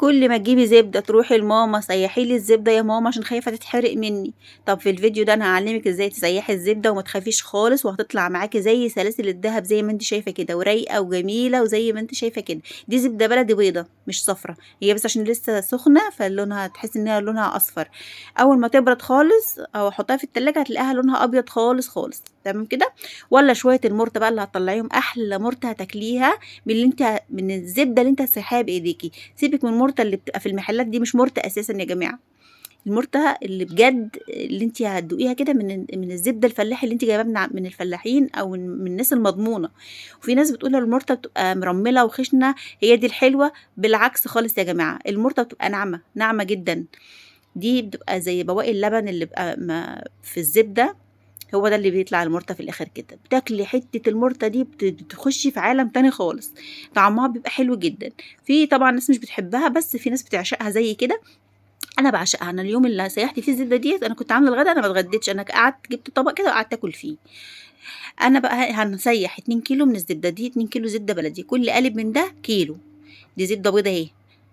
كل ما تجيبي زبدة تروحي لماما سيحي لي الزبدة يا ماما عشان خايفة تتحرق مني. طب في الفيديو ده انا هعلمك ازاي تسيحي الزبدة وما تخافيش خالص، وهتطلع معاكي زي سلاسل الذهب زي ما انت شايفة كده، ورايقة وجميلة وزي ما انت شايفة كده. دي زبدة بلدي بيضة مش صفرة، هي بس عشان لسه سخنة فلونها تحس انها لونها اصفر. اول ما تبرد خالص او احطها في التلاجة هتلاقيها لونها ابيض خالص خالص. تمام كده. ولا شوية المرتة بقى اللي هتطلعيهم احلى مرتة هتاكليها من الزبدة اللي انت هتسيحيها بايديكي. سيبك من المرتة اللي بتبقى في المحلات دي، مش مرتة اساسا يا جماعه. المرتة اللي بجد اللي انت هتدوقيها كده من الزبده الفلاحي اللي انت جايباها من الفلاحين او من الناس المضمونه. وفي ناس بتقول المرتة بتبقى مرمله وخشنه، هي دي الحلوه. بالعكس خالص يا جماعه، المرتة بتبقى ناعمه ناعمه جدا. دي بتبقى زي بواقي اللبن اللي بقى في الزبده، هو ده اللي بيطلع المرتة في الاخر كده. بتاكلي حته المرتة دي بتخشي في عالم تاني خالص. طعمها بيبقى حلو جدا. في طبعا ناس مش بتحبها، بس في ناس بتعشقها زي كده. انا بعشقها. انا اليوم اللي سيحت فيه الزبده ديت انا كنت عامله الغدا، انا ما اتغديتش، انا قعدت جبت طبق كده وقعدت اكل فيه. انا بقى هنسيح 2 كيلو من الزبده دي، 2 كيلو زبده بلدي، كل قالب من ده كيلو. دي زبده بيضه اهي،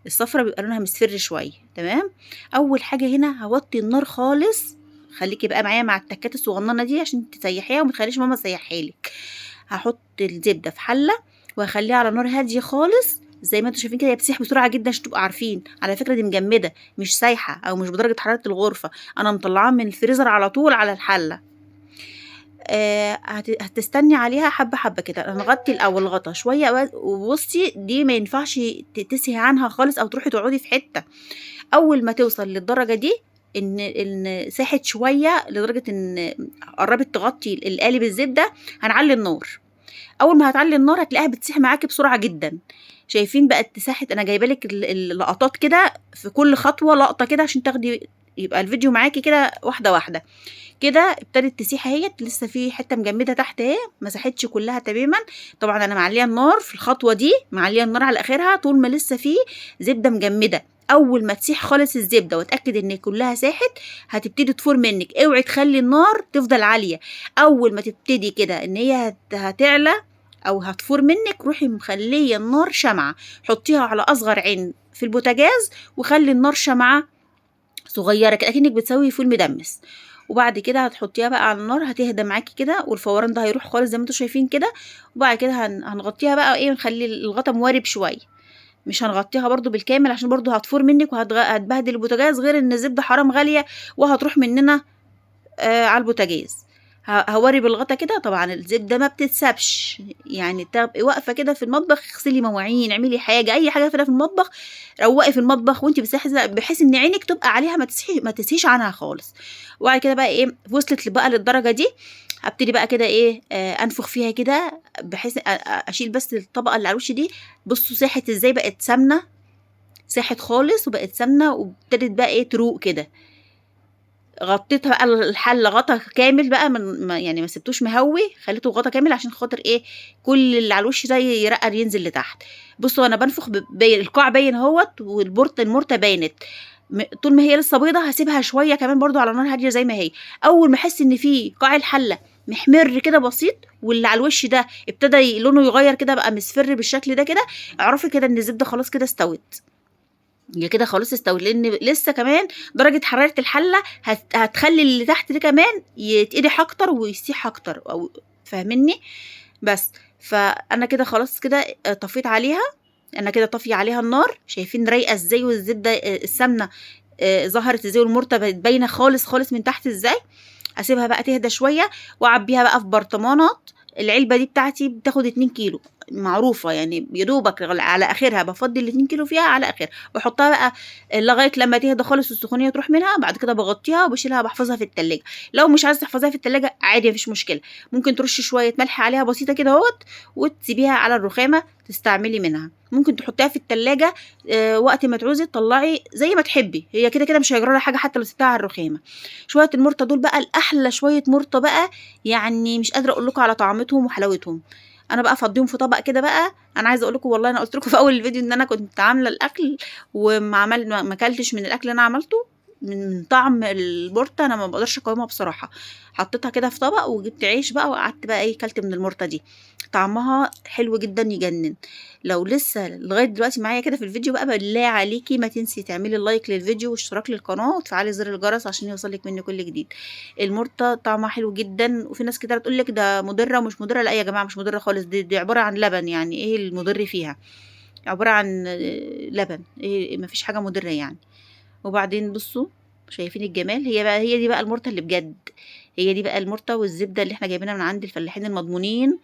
الصفرة بيبقى لونها مصفر شويه. تمام. اول حاجه هنا هوطي النار خالص. خليكي بقى معايا مع التكات الصغننه دي عشان تسيحيها وما تخليش ماما تسيحها لك. هحط الزبده في حله وهخليها على نار هاديه خالص. زي ما انتوا شايفين كده هي بتسيح بسرعه جدا عشان تبقوا عارفين. على فكره دي مجمده مش سايحه او مش بدرجه حراره الغرفه، انا مطلعاها من الفريزر على طول على الحله. هتستني عليها حبه حبه كده. هنغطي الاول غطا شويه، وبصي دي ما ينفعش تسهي عنها خالص او تروحي تقعدي في حته. اول ما توصل للدرجه دي ان ساحت شويه لدرجه ان قربت تغطي القالب الزبده، هنعلي النار. اول ما هتعلي النار هتلاقيها بتسيح معاكي بسرعه جدا. شايفين بقت تساحت؟ انا جايبه لك اللقطات كده في كل خطوه لقطه كده عشان تاخدي يبقى الفيديو معاكي كده واحده واحده. كده ابتدت تسيح اهيت، لسه في حته مجمده تحت اهي ما ساحتش كلها تماما. طبعا انا معليه النار في الخطوه دي، معليه النار على اخرها طول ما لسه في زبده مجمده. اول ما تسيح خالص الزبده واتاكد ان كلها ساحت هتبتدي تفور منك. اوعي تخلي النار تفضل عاليه. اول ما تبتدي كده ان هي هتعلى او هتفور منك، روحي مخليه النار شمعه، حطيها على اصغر عين في البوتاجاز وخلي النار شمعه صغيره كده اكنك بتسوي فول مدمس. وبعد كده هتحطيها بقى على النار هتهدى معاكي كده والفوران ده هيروح خالص زي ما انتوا شايفين كده. وبعد كده هنغطيها بقى ايه، ونخلي الغطا موارب شويه. مش هنغطيها برضو بالكامل عشان برضو هتفور منك وهتبهدل البوتاجاز، غير ان الزبده حرام غاليه وهتروح مننا على البوتاجاز. هوري بالغطا كده. طبعا الزبده ما بتتسابش، يعني تبقي واقفه كده في المطبخ، اغسلي مواعين، اعملي حاجه اي حاجه في المطبخ، روقي في المطبخ وانت بتسحي بحيث ان عينك تبقى عليها ما تسهيش عنها خالص. وبعد كده بقى ايه، وصلت بقى للدرجه دي، هبتدي بقى كده ايه انفخ فيها كده بحيث اشيل بس الطبقه اللي على الوش دي. بصوا ساحت ازاي، بقت سمنه، ساحت خالص وبقت سمنه وابتدت بقى ايه تروق كده. غطيتها بقى الحل غطا كامل بقى، يعني ما سبتوش مهوي، خليته غطا كامل عشان خاطر ايه كل اللي على الوش ده يرقر ينزل لتحت. بصوا انا بنفخ باين القاع باين اهوت، المرته باينت. طول ما هي لسه بيضه هسيبها شويه كمان برضو على نار هاديه زي ما هي. اول ما احس ان في قاع الحله محمر كده بسيط واللي على الوش ده ابتدى لونه يغير كده بقى مصفر بالشكل ده كده، اعرفي كده ان الزبده خلاص كده استوت. هي كده خلاص استوت، لان لسه كمان درجه حراره الحله هتخلي اللي تحت ده كمان يتقدح اكتر ويسيح اكتر، او فاهمني. بس فانا كده خلاص كده طفيت عليها. انا كده طافيه عليها النار. شايفين رايقه ازاي والزبده السمنه ظهرت ازاي والمرته بقت باينه خالص خالص من تحت ازاي. اسيبها بقى تهدى شويه واعبيها بقى في برطمانات. العلبه دي بتاعتي بتاخد 2 كيلو معروفه، يعني يدوبك على اخرها بفضي ال 2 كيلو فيها على اخرها، بحطها بقى لغايه لما تهدى خالص والسخونيه تروح منها. بعد كده بغطيها وبشيلها بحفظها في التلاجة. لو مش عايزه تحفظيها في التلاجة عادي مفيش مشكله، ممكن ترشي شويه ملح عليها بسيطه كده اهوت وتسيبيها على الرخامه تستعملي منها. ممكن تحطيها في التلاجة وقت ما تعوزي تطلعي زي ما تحبي، هي كده كده مش هيجرى لها حاجه حتى لو سبتها على الرخامه. شويه المرطه دول بقى الاحلى شويه مرطه بقى، يعني مش قادره اقول لكم على طعمتهم وحلاوتهم. انا بقى افضيهم في طبق كده بقى. انا عايزه اقول لكم والله انا قلت لكم في اول الفيديو ان انا كنت عامله الاكل وما ما اكلتش من الاكل اللي انا عملته. من طعم المرتة أنا ما باقدرش أقاومها بصراحة. حطيتها كده في طبق وجبت عيش بقى وقعدت بقى إيه كلت من المرتة دي، طعمها حلو جدًا يجنن. لو لسه لغاية دلوقتي معايا كده في الفيديو بقى بالله عليكِ ما تنسي تعملي لايك للفيديو واشتراك للقناة وتفعلي زر الجرس عشان يوصلِك مني كل جديد. المرتة طعمها حلو جدًا، وفي ناس كتيرة تقول لِك ده مضرة ومش مضرة، لأ يا جماعة مش مضرة خالص، دي عبارة عن لبن، يعني إيه المضر فيها؟ عبارة عن لبن، ما فيش حاجة مضرة يعني. وبعدين بُصّوا، شايفين الجمال؟ هي دي بقى المُرتة اللي بجد، هي دي بقى المُرتة والزبدة اللي إحنا جايبينها من عند الفلاحين المضمونين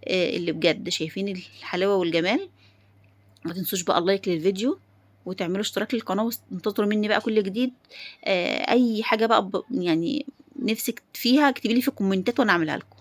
اللي بجد، شايفين الحلاوة والجمال؟ ما تنسوش بقى اللايك للفيديو وتعملوا اشتراك للقناة وانتظروا منّي بقى كل جديد. أي حاجة بقى يعني نِفْسِك فيها اكتبي لي في الكومنتات وأنا أعملها لكم.